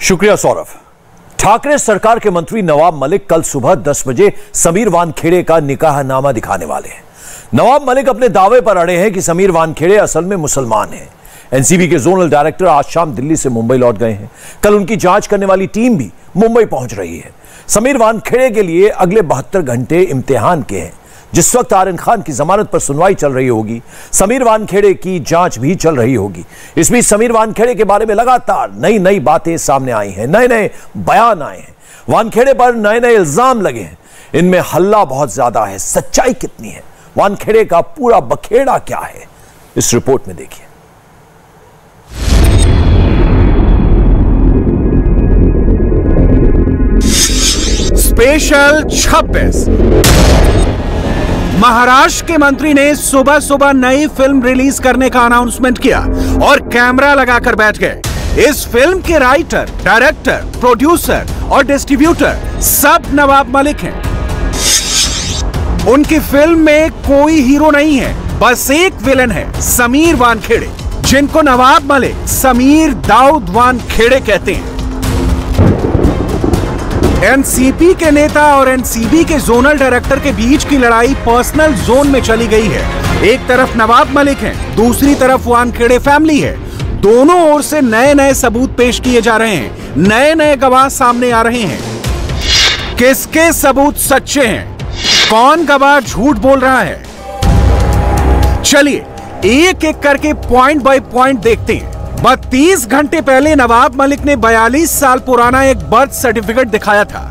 शुक्रिया सौरभ। ठाकरे सरकार के मंत्री नवाब मलिक कल सुबह 10 बजे समीर वानखेड़े का निकाहनामा दिखाने वाले हैं। नवाब मलिक अपने दावे पर अड़े हैं कि समीर वानखेड़े असल में मुसलमान हैं। एनसीबी के जोनल डायरेक्टर आज शाम दिल्ली से मुंबई लौट गए हैं। कल उनकी जांच करने वाली टीम भी मुंबई पहुंच रही है। समीर वानखेड़े के लिए अगले 72 घंटे इम्तिहान के हैं। जिस वक्त आर्यन खान की जमानत पर सुनवाई चल रही होगी, समीर वानखेड़े की जांच भी चल रही होगी। इस बीच समीर वानखेड़े के बारे में लगातार नई नई बातें सामने आई हैं, नए नए बयान आए हैं, वानखेड़े पर नए नए इल्जाम लगे हैं। इनमें हल्ला बहुत ज्यादा है, सच्चाई कितनी है, वानखेड़े का पूरा बखेड़ा क्या है, इस रिपोर्ट में देखिए। स्पेशल 26 महाराष्ट्र के मंत्री ने सुबह सुबह नई फिल्म रिलीज करने का अनाउंसमेंट किया और कैमरा लगाकर बैठ गए। इस फिल्म के राइटर, डायरेक्टर, प्रोड्यूसर और डिस्ट्रीब्यूटर सब नवाब मलिक हैं। उनकी फिल्म में कोई हीरो नहीं है, बस एक विलन है, समीर वानखेड़े, जिनको नवाब मलिक समीर दाऊद वानखेड़े कहते हैं। एनसीपी के नेता और एनसीबी के जोनल डायरेक्टर के बीच की लड़ाई पर्सनल जोन में चली गई है। एक तरफ नवाब मलिक हैं, दूसरी तरफ वानखेड़े फैमिली है। दोनों ओर से नए नए सबूत पेश किए जा रहे हैं, नए नए गवाह सामने आ रहे हैं। किसके सबूत सच्चे हैं, कौन गवाह झूठ बोल रहा है, चलिए एक एक करके पॉइंट बाय पॉइंट देखते हैं। 32 घंटे पहले नवाब मलिक ने 42 साल पुराना एक बर्थ सर्टिफिकेट दिखाया था,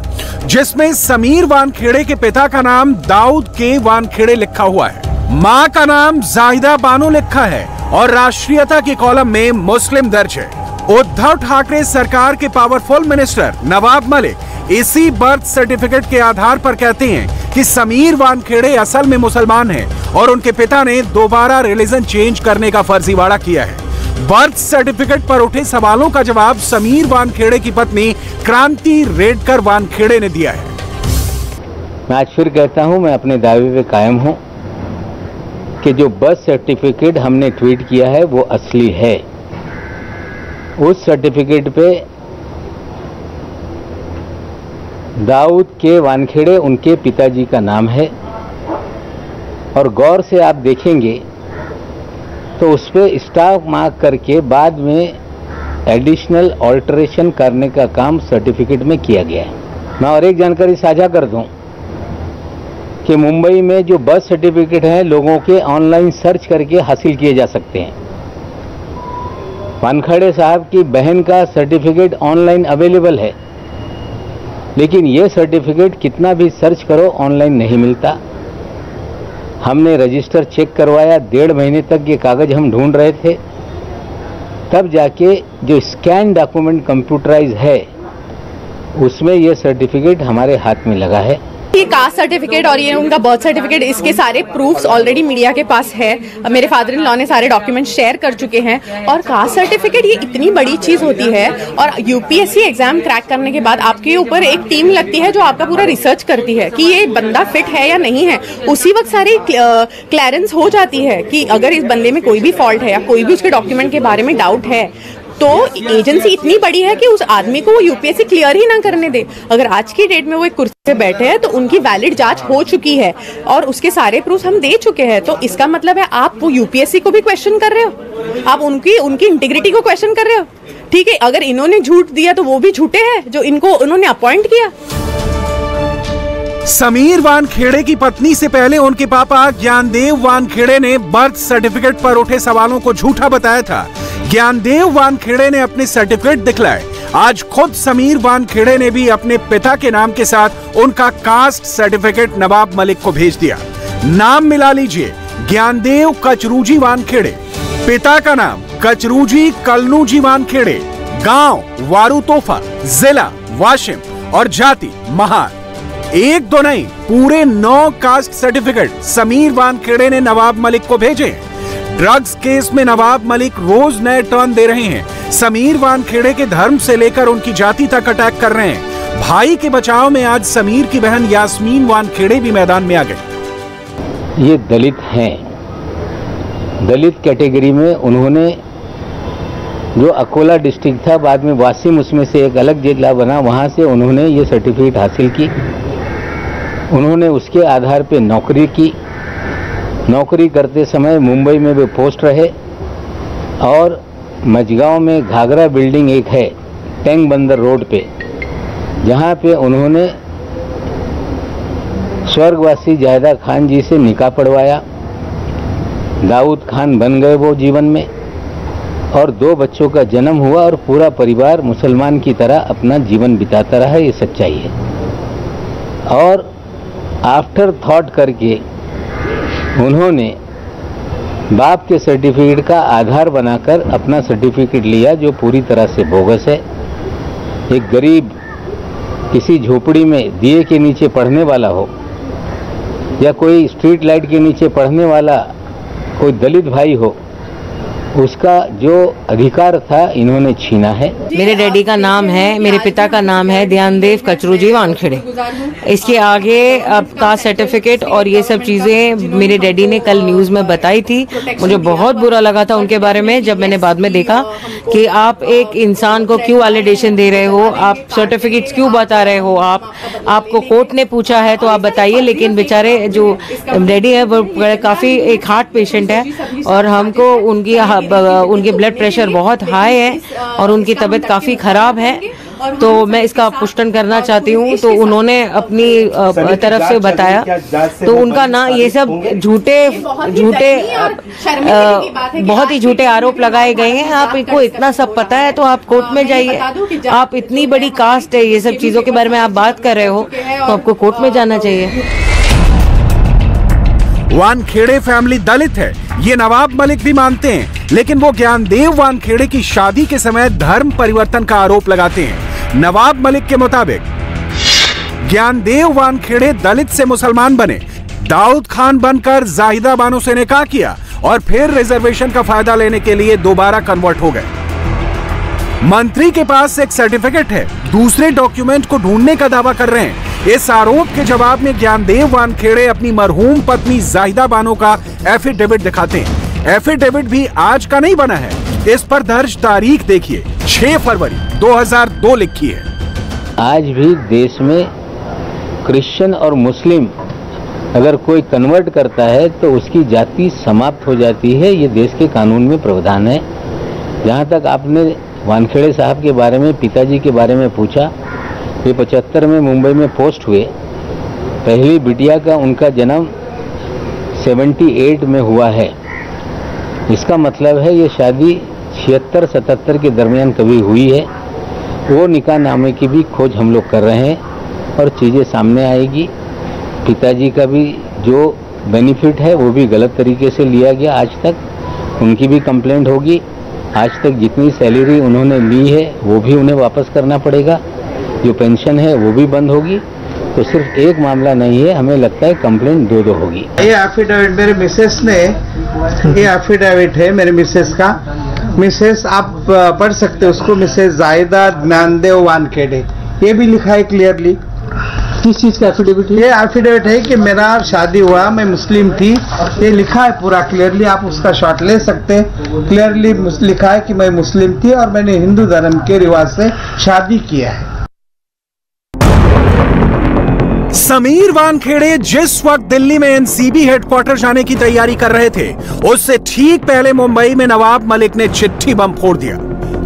जिसमें समीर वानखेड़े के पिता का नाम दाऊद के वानखेड़े लिखा हुआ है, मां का नाम जाहिदा बानो लिखा है और राष्ट्रीयता की कॉलम में मुस्लिम दर्ज है। उद्धव ठाकरे सरकार के पावरफुल मिनिस्टर नवाब मलिक इसी बर्थ सर्टिफिकेट के आधार पर कहते हैं कि समीर वानखेड़े असल में मुसलमान हैं और उनके पिता ने दोबारा रिलीजन चेंज करने का फर्जीवाड़ा किया है। बर्थ सर्टिफिकेट पर उठे सवालों का जवाब समीर वानखेड़े की पत्नी क्रांति रेडकर वानखेड़े ने दिया है। मैं आज फिर कहता हूं, मैं अपने दावे पे कायम हूं कि जो बर्थ सर्टिफिकेट हमने ट्वीट किया है वो असली है। उस सर्टिफिकेट पे दाऊद के वानखेड़े उनके पिताजी का नाम है और गौर से आप देखेंगे तो उस पर स्टाफ मार्क करके बाद में एडिशनल ऑल्टरेशन करने का काम सर्टिफिकेट में किया गया है। मैं और एक जानकारी साझा कर दूं कि मुंबई में जो बर्थ सर्टिफिकेट है लोगों के ऑनलाइन सर्च करके हासिल किए जा सकते हैं। वानखेड़े साहब की बहन का सर्टिफिकेट ऑनलाइन अवेलेबल है, लेकिन ये सर्टिफिकेट कितना भी सर्च करो ऑनलाइन नहीं मिलता। हमने रजिस्टर चेक करवाया, 1.5 महीने तक ये कागज हम ढूंढ रहे थे, तब जाके जो स्कैन डॉक्यूमेंट कंप्यूटराइज है उसमें ये सर्टिफिकेट हमारे हाथ में लगा है। ये कास्ट सर्टिफिकेट और ये उनका बर्थ सर्टिफिकेट, इसके सारे प्रूफ्स ऑलरेडी मीडिया के पास है। मेरे फादर इन लॉ ने सारे डॉक्यूमेंट शेयर कर चुके हैं। और कास्ट सर्टिफिकेट ये इतनी बड़ी चीज होती है और यूपीएससी एग्जाम क्रैक करने के बाद आपके ऊपर एक टीम लगती है जो आपका पूरा रिसर्च करती है कि ये बंदा फिट है या नहीं है। उसी वक्त सारी क्लियरेंस हो जाती है कि अगर इस बंदे में कोई भी फॉल्ट है या कोई भी उसके डॉक्यूमेंट के बारे में डाउट है तो एजेंसी इतनी बड़ी है कि उस आदमी को वो यूपीएससी क्लियर ही ना करने दे। अगर आज की डेट में वो एक कुर्सी पे बैठे हैं तो उनकी वैलिड जांच हो चुकी है और उसके सारे प्रूफ हम दे चुके हैं। तो इसका मतलब है आप वो यूपीएससी को भी क्वेश्चन कर रहे हो, आप उनकी इंटीग्रिटी को क्वेश्चन कर रहे हो। ठीक है, अगर इन्होंने झूठ दिया तो वो भी झूठे हैं जो इनको उन्होंने अपॉइंट किया। समीर वानखेड़े की पत्नी से पहले उनके पापा ज्ञानदेव वानखेड़े ने बर्थ सर्टिफिकेट पर उठे सवालों को झूठा बताया था। ज्ञानदेव वानखेड़े ने अपने सर्टिफिकेट दिखलाए। आज खुद समीर वानखेड़े ने भी अपने पिता के नाम के साथ उनका कास्ट सर्टिफिकेट नवाब मलिक को भेज दिया। नाम मिला लीजिए, ज्ञानदेव कचरूजी वानखेड़े, पिता का नाम कचरूजी कलनूजी वानखेड़े, गांव वारूतोफा, जिला वाशिम और जाति महार। एक दो नहीं, पूरे 9 कास्ट सर्टिफिकेट समीर वानखेड़े ने नवाब मलिक को भेजे। ड्रग्स केस में नवाब मलिक रोज नए टर्न दे रहे हैं। समीर वानखेड़े के धर्म से लेकर उनकी जाति तक अटैक कर रहे हैं। भाई के बचाव में आज समीर की बहन यास्मीन वानखेड़े भी मैदान में आ गए। ये दलित हैं, दलित कैटेगरी में उन्होंने जो अकोला डिस्ट्रिक्ट था, बाद में वासिम उसमें से एक अलग जिला बना, वहाँ से उन्होंने ये सर्टिफिकेट हासिल की। उन्होंने उसके आधार पे नौकरी की। नौकरी करते समय मुंबई में वे पोस्ट रहे और मझगांव में घाघरा बिल्डिंग एक है टैंक बंदर रोड पे, जहाँ पे उन्होंने स्वर्गवासी जायदा खान जी से निकाह पढ़वाया। दाऊद खान बन गए वो जीवन में और 2 बच्चों का जन्म हुआ और पूरा परिवार मुसलमान की तरह अपना जीवन बिताता रहा। ये सच्चाई है। और आफ्टर थॉट करके उन्होंने बाप के सर्टिफिकेट का आधार बनाकर अपना सर्टिफिकेट लिया, जो पूरी तरह से बोगस है। एक गरीब किसी झोपड़ी में दिए के नीचे पढ़ने वाला हो या कोई स्ट्रीट लाइट के नीचे पढ़ने वाला कोई दलित भाई हो, उसका जो अधिकार था इन्होंने छीना है। मेरे डैडी का नाम है, मेरे पिता का नाम है ध्यानदेव कचरूजी वानखेड़े। इसके आगे अब कास्ट सर्टिफिकेट और ये सब चीजें मेरे डैडी ने कल न्यूज में बताई थी। मुझे बहुत बुरा लगा था उनके बारे में जब मैंने बाद में देखा कि आप एक इंसान को क्यों वैलिडेशन दे रहे हो, आप सर्टिफिकेट्स क्यों बता रहे हो, आपको कोर्ट ने पूछा है तो आप बताइए। लेकिन बेचारे जो डैडी है वो काफी एक हार्ट पेशेंट है और हमको उनके ब्लड प्रेशर बहुत हाई है और उनकी तबीयत काफ़ी ख़राब है, तो मैं इसका पुष्टन करना चाहती हूँ। तो उन्होंने अपनी तरफ से बताया, तो उनका ना ये सब झूठे बहुत ही झूठे आरोप लगाए गए हैं। आपको इतना सब पता है तो आप कोर्ट में जाइए। आप इतनी बड़ी कास्ट है, ये सब चीज़ों के बारे में आप बात कर रहे हो तो आपको कोर्ट में जाना चाहिए। वानखेड़े फैमिली दलित है, ये नवाब मलिक भी मानते हैं, लेकिन वो ज्ञानदेव वानखेड़े की शादी के समय धर्म परिवर्तन का आरोप लगाते हैं। नवाब मलिक के मुताबिक ज्ञानदेव वानखेड़े दलित से मुसलमान बने, दाऊद खान बनकर जाहिदा बानो से निकाह किया और फिर रिजर्वेशन का फायदा लेने के लिए दोबारा कन्वर्ट हो गए। मंत्री के पास एक सर्टिफिकेट है, दूसरे डॉक्यूमेंट को ढूंढने का दावा कर रहे हैं। इस आरोप के जवाब में ज्ञानदेव वानखेड़े अपनी मरहूम पत्नी जाहिदा बानो का एफिडेविट दिखाते हैं। एफिडेविट भी आज का नहीं बना है, इस पर दर्ज तारीख देखिए 6 फरवरी 2002 लिखी है। आज भी देश में क्रिश्चियन और मुस्लिम अगर कोई कन्वर्ट करता है तो उसकी जाति समाप्त हो जाती है। ये देश के कानून में प्रावधान है। जहाँ तक आपने वानखेड़े साहब के बारे में, पिताजी के बारे में पूछा, वे 75 में मुंबई में पोस्ट हुए। पहली बिटिया का उनका जन्म 78 में हुआ है। इसका मतलब है ये शादी 76-77 के दरमियान कभी हुई है। वो निकाह नामे की भी खोज हम लोग कर रहे हैं और चीज़ें सामने आएगी। पिताजी का भी जो बेनिफिट है वो भी गलत तरीके से लिया गया आज तक, उनकी भी कंप्लेंट होगी। आज तक जितनी सैलरी उन्होंने ली है वो भी उन्हें वापस करना पड़ेगा। जो पेंशन है वो भी बंद होगी। तो सिर्फ एक मामला नहीं है, हमें लगता है कंप्लेंट 2 होगी। ये एफिडेविट मेरे मिसेस ने, ये एफिडेविट है मेरे मिसेस का। मिसेस आप पढ़ सकते हो उसको, मिसेस जाहिदा ज्ञानदेव वानखेड़े, ये भी लिखा है क्लियरली। किस चीज का एफिडेविट है? ये एफिडेविट है कि मेरा शादी हुआ, मैं मुस्लिम थी, ये लिखा है पूरा क्लियरली। आप उसका शॉट ले सकते हैं। क्लियरली लिखा है कि मैं मुस्लिम थी और मैंने हिंदू धर्म के रिवाज से शादी किया है। समीर वानखेड़े जिस वक्त दिल्ली में एनसीबी हेडक्वार्टर जाने की तैयारी कर रहे थे, उससे ठीक पहले मुंबई में नवाब मलिक ने चिट्ठी बम फोड़ दिया।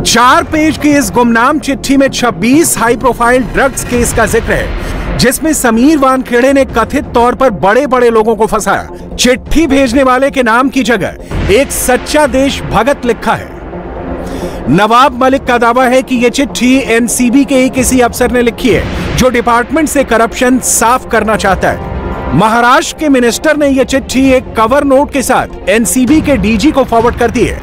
4 पेज की इस गुमनाम चिट्ठी में 26 हाई प्रोफाइल ड्रग्स केस का जिक्र है, जिसमें समीर वानखेड़े ने कथित तौर पर बड़े बड़े लोगों को फंसाया। चिट्ठी भेजने वाले के नाम की जगह एक सच्चा देशभगत लिखा है। नवाब मलिक का दावा है कि यह चिट्ठी एनसीबी के ही किसी अफसर ने लिखी है, जो डिपार्टमेंट से करप्शन साफ करना चाहता है। महाराष्ट्र के मिनिस्टर ने यह चिट्ठी एक कवर नोट के साथ एनसीबी के डीजी को फॉरवर्ड कर दी है।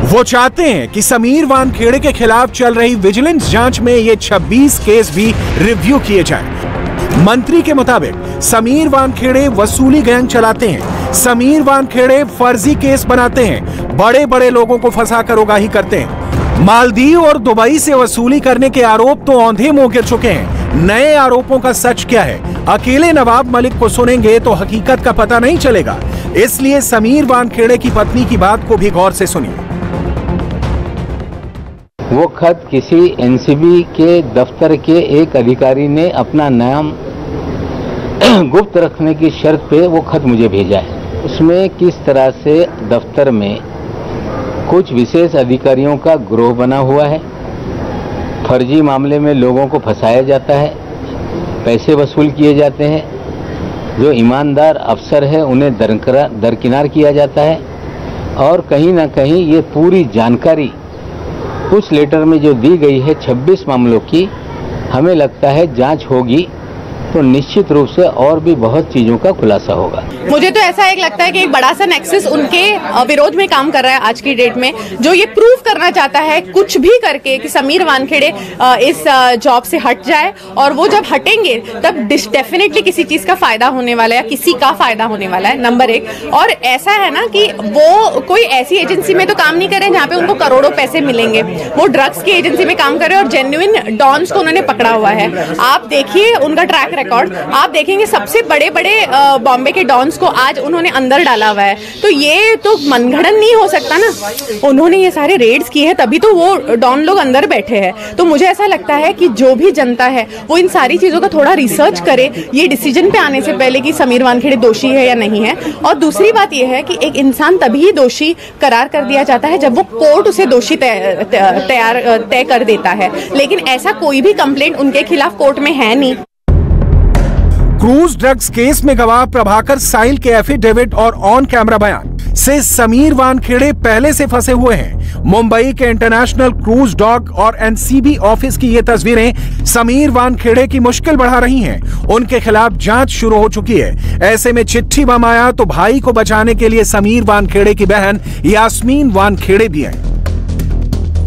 वो चाहते हैं कि समीर वानखेड़े के खिलाफ चल रही विजिलेंस जांच में ये 26 केस भी रिव्यू किए जाएं। मंत्री के मुताबिक समीर वानखेड़े वसूली गैंग चलाते हैं। समीर वानखेड़े फर्जी केस बनाते हैं, बड़े बड़े लोगों को फंसाकर उगाही करते हैं। मालदीव और दुबई से वसूली करने के आरोप तो औंधे मुंह गिर चुके हैं। नए आरोपों का सच क्या है, अकेले नवाब मलिक को सुनेंगे तो हकीकत का पता नहीं चलेगा। इसलिए समीर वानखेड़े की पत्नी की बात को भी गौर से सुनिए। वो खत किसी एनसीबी के दफ्तर के एक अधिकारी ने अपना नाम गुप्त रखने की शर्त पे वो खत मुझे भेजा है। उसमें किस तरह से दफ्तर में कुछ विशेष अधिकारियों का गिरोह बना हुआ है, फर्जी मामले में लोगों को फंसाया जाता है, पैसे वसूल किए जाते हैं, जो ईमानदार अफसर है उन्हें दरकिनार किया जाता है, और कहीं ना कहीं ये पूरी जानकारी उस लेटर में जो दी गई है 26 मामलों की, हमें लगता है जांच होगी तो निश्चित रूप से और भी बहुत चीजों का खुलासा होगा। मुझे तो ऐसा एक लगता है कि एक बड़ा सा नेक्सस उनके विरोध में काम कर रहा है आज की डेट में, जो ये प्रूव करना चाहता है कुछ भी करके कि समीर वानखेड़े इस जॉब से हट जाए, और वो जब हटेंगे तब डेफिनेटली किसी चीज का फायदा होने वाला है, किसी का फायदा होने वाला है, नंबर एक। और ऐसा है ना कि वो कोई ऐसी एजेंसी में तो काम नहीं कर रहे जहाँ पे उनको करोड़ों पैसे मिलेंगे, वो ड्रग्स की एजेंसी में काम कर रहे हैं और जेन्युइन डॉन्स को उन्होंने पकड़ा हुआ है। आप देखिए उनका ट्रैक रिकॉर्ड, आप देखेंगे सबसे बड़े बड़े बॉम्बे के डॉन्स को आज उन्होंने अंदर डाला हुआ है, तो ये तो मनगढ़ंत नहीं हो सकता ना। उन्होंने ये सारे रेड्स किए हैं तभी तो वो डॉन लोग अंदर बैठे हैं। तो मुझे ऐसा लगता है कि जो भी जनता है वो इन सारी चीजों का थोड़ा रिसर्च करे ये डिसीजन पे आने से पहले कि समीर वानखेड़े दोषी है या नहीं है। और दूसरी बात ये है कि एक इंसान तभी दोषी करार कर दिया जाता है जब वो कोर्ट उसे दोषी तय कर देता है, लेकिन ऐसा कोई भी कंप्लेंट उनके खिलाफ कोर्ट में है नहीं। क्रूज ड्रग्स केस में गवाह प्रभाकर साइल के एफिडेविट और ऑन कैमरा बयान से समीर वानखेड़े पहले से फंसे हुए हैं। मुंबई के इंटरनेशनल क्रूज डॉक और एनसीबी ऑफिस की ये तस्वीरें समीर वानखेड़े की मुश्किल बढ़ा रही हैं। उनके खिलाफ जांच शुरू हो चुकी है। ऐसे में चिट्ठी बम आया तो भाई को बचाने के लिए समीर वानखेड़े की बहन यास्मीन वानखेड़े भी हैं।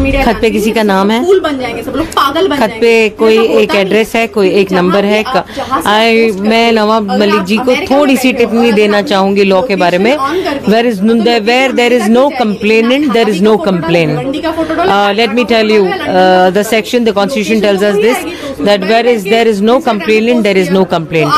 खत पे किसी का नाम है, फूल बन जाएंगे सब लोग, पागल बन खत पे कोई एक एड्रेस है, कोई एक नंबर है। मैं नवाब मलिक जी को थोड़ी सी टिप्पणी देना चाहूंगी लॉ के बारे में। Where there is no complainant there is no complain. Let me tell you the section the constitution tells us this that there is no complainant there is no complain.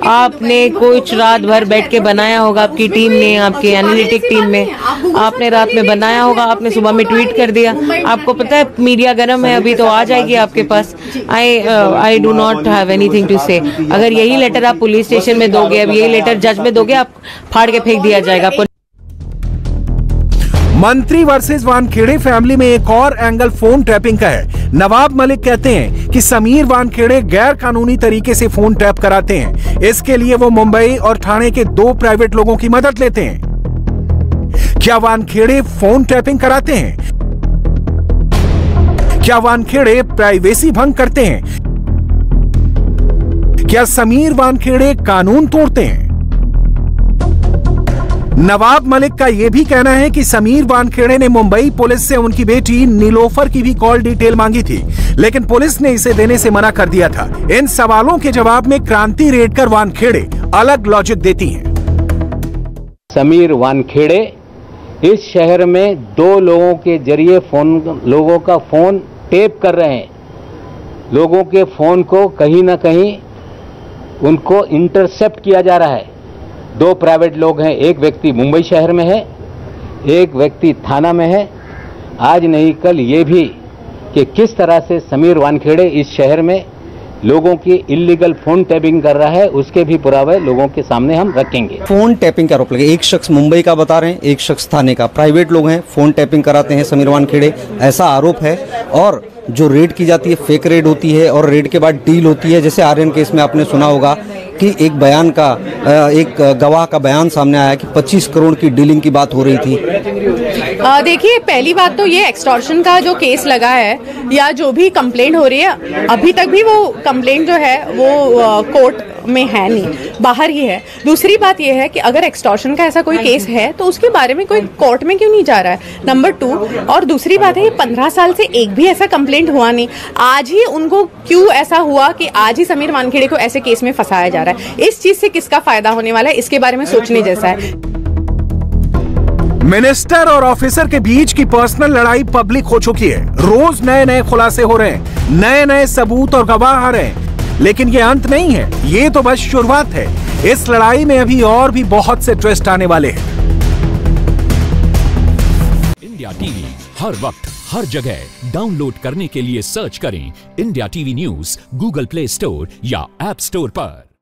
आपने कुछ रात भर बैठ के बनाया होगा, आपकी टीम ने, आपकी एनालिटिक टीम में, आपने रात में बनाया होगा, आपने सुबह में ट्वीट कर दिया। आपको पता है मीडिया गर्म है, अभी तो आ जाएगी आपके पास। I do not have anything to say. अगर यही लेटर आप पुलिस स्टेशन में दोगे, अब यही लेटर जज में दोगे, आप फाड़ के फेंक दिया जाएगा आपको। मंत्री वर्सेस वानखेड़े फैमिली में एक और एंगल फोन टैपिंग का है। नवाब मलिक कहते हैं कि समीर वानखेड़े गैर कानूनी तरीके से फोन टैप कराते हैं। इसके लिए वो मुंबई और ठाणे के 2 प्राइवेट लोगों की मदद लेते हैं। क्या वानखेड़े फोन टैपिंग कराते हैं? क्या वानखेड़े प्राइवेसी भंग करते हैं? क्या समीर वानखेड़े कानून तोड़ते हैं? नवाब मलिक का यह भी कहना है कि समीर वानखेड़े ने मुंबई पुलिस से उनकी बेटी नीलोफर की भी कॉल डिटेल मांगी थी, लेकिन पुलिस ने इसे देने से मना कर दिया था। इन सवालों के जवाब में क्रांति रेडकर वानखेड़े अलग लॉजिक देती हैं। समीर वानखेड़े इस शहर में 2 लोगों के जरिए लोगों का फोन टेप कर रहे हैं। लोगों के फोन को कहीं ना कहीं उनको इंटरसेप्ट किया जा रहा है। 2 प्राइवेट लोग हैं, एक व्यक्ति मुंबई शहर में है, एक व्यक्ति थाना में है। आज नहीं कल ये भी कि किस तरह से समीर वानखेड़े इस शहर में लोगों की इलीगल फोन टैपिंग कर रहा है, उसके भी पुरावे लोगों के सामने हम रखेंगे। फोन टैपिंग का आरोप लगे, एक शख्स मुंबई का बता रहे हैं, एक शख्स थाने का, प्राइवेट लोग हैं, फोन टैपिंग कराते हैं समीर वानखेड़े, ऐसा आरोप है। और जो रेड की जाती है फेक रेड होती है और रेड के बाद डील होती है। जैसे आर्यन केस में आपने सुना होगा कि एक बयान का एक गवाह का बयान सामने आया कि 25 करोड़ की डीलिंग की बात हो रही थी। देखिए, पहली बात तो ये एक्सटॉर्शन का जो केस लगा है या जो भी कंप्लेंट हो रही है, अभी तक भी वो कंप्लेंट जो है वो कोर्ट में है नहीं, बाहर ही है। दूसरी बात ये है कि अगर एक्सटॉर्शन का ऐसा कोई केस है तो उसके बारे में कोई कोर्ट में क्यों नहीं जा रहा है, नंबर 2। और दूसरी बात है, 15 साल से एक भी ऐसा कंप्लेंट हुआ नहीं। आज ही उनको क्यों ऐसा हुआ कि आज ही समीर वानखेड़े को ऐसे केस में फंसाया जा रहा है? इस चीज से किसका फायदा होने वाला है, इसके बारे में सोचने जैसा है। मिनिस्टर और ऑफिसर के बीच की पर्सनल लड़ाई पब्लिक हो चुकी है। रोज नए नए खुलासे हो रहे हैं, नए नए सबूत और गवाह आ रहे हैं, लेकिन ये अंत नहीं है, ये तो बस शुरुआत है। इस लड़ाई में अभी और भी बहुत से ट्विस्ट आने वाले हैं। इंडिया टीवी हर वक्त हर जगह डाउनलोड करने के लिए सर्च करें India TV news Google play store या ऐप स्टोर पर।